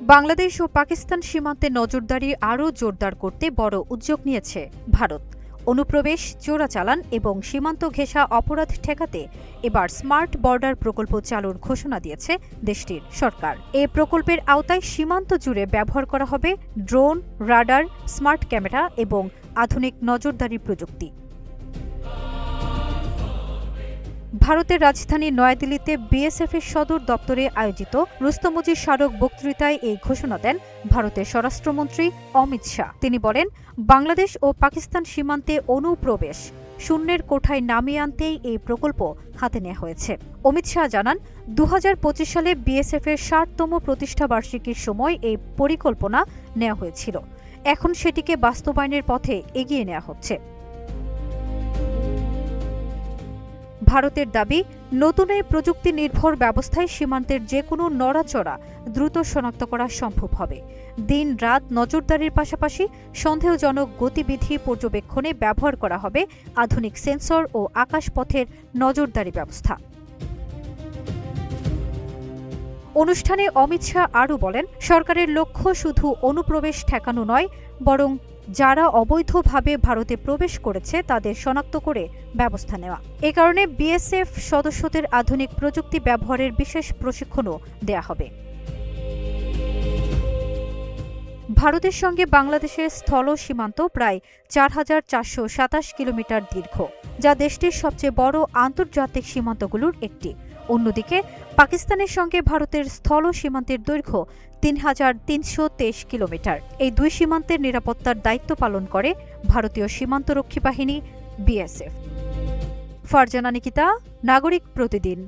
বাংলাদেশ ও পাকিস্তান সীমান্তে নজরদারি আরও জোরদার করতে বড় উদ্যোগ নিয়েছে ভারত। অনুপ্রবেশ, চোরাচালান এবং সীমান্ত ঘেঁষা অপরাধ ঠেকাতে এবার স্মার্ট বর্ডার প্রকল্প চালুর ঘোষণা দিয়েছে দেশটির সরকার। এ প্রকল্পের আওতায় সীমান্ত জুড়ে ব্যবহার করা হবে ড্রোন, রাডার, স্মার্ট ক্যামেরা এবং আধুনিক নজরদারি প্রযুক্তি। ভারতের রাজধানী নয়াদিল্লিতে বিএসএফের সদর দপ্তরে আয়োজিত রুস্তমজি স্মারক বক্তৃতায় এই ঘোষণা দেন ভারতের স্বরাষ্ট্রমন্ত্রী অমিত শাহ। তিনি বলেন, বাংলাদেশ ও পাকিস্তান সীমান্তে অনুপ্রবেশ শূন্যের কোঠায় নামিয়ে আনতেই এই প্রকল্প হাতে নেওয়া হয়েছে। অমিত শাহ জানান, ২০২৫ সালে বিএসএফের ৬০তম প্রতিষ্ঠাবার্ষিকীর সময় এই পরিকল্পনা নেওয়া হয়েছিল। এখন সেটিকে বাস্তবায়নের পথে এগিয়ে নেওয়া হচ্ছে। ভারতের দাবি, নতুন এই প্রযুক্তি নির্ভর ব্যবস্থায় সীমান্তের যেকোনো নড়াচড়া দ্রুত শনাক্ত করা সম্ভব হবে। দিন-রাত নজরদারির পাশাপাশি সন্দেহজনক গতিবিধি পর্যবেক্ষণে ব্যবহার করা হবে আধুনিক সেন্সর ও আকাশপথের নজরদারি ব্যবস্থা। অনুষ্ঠানে অমিত শাহ আরও বলেন, সরকারের লক্ষ্য শুধু অনুপ্রবেশ ঠেকানো নয়, বরং যারা অবৈধভাবে ভারতে প্রবেশ করেছে তাদের শনাক্ত করে ব্যবস্থা নেওয়া। এ কারণে বিএসএফ সদস্যদের আধুনিক প্রযুক্তি ব্যবহারের বিশেষ প্রশিক্ষণও দেয়া হবে। ভারতের সঙ্গে বাংলাদেশের স্থল সীমান্ত প্রায় ৪,৪২৭ কিলোমিটার দীর্ঘ, যা দেশটির সবচেয়ে বড় আন্তর্জাতিক সীমান্তগুলোর একটি। অন্যদিকে পাকিস্তানের সঙ্গে ভারতের স্থল সীমান্তের দৈর্ঘ্য ৩,৩২৩ কিলোমিটার। এই দুই সীমান্তের নিরাপত্তার দায়িত্ব পালন করে ভারতীয় সীমান্তরক্ষী বাহিনী বিএসএফ। ফারজানা নিকিতা, নাগরিক প্রতিদিন।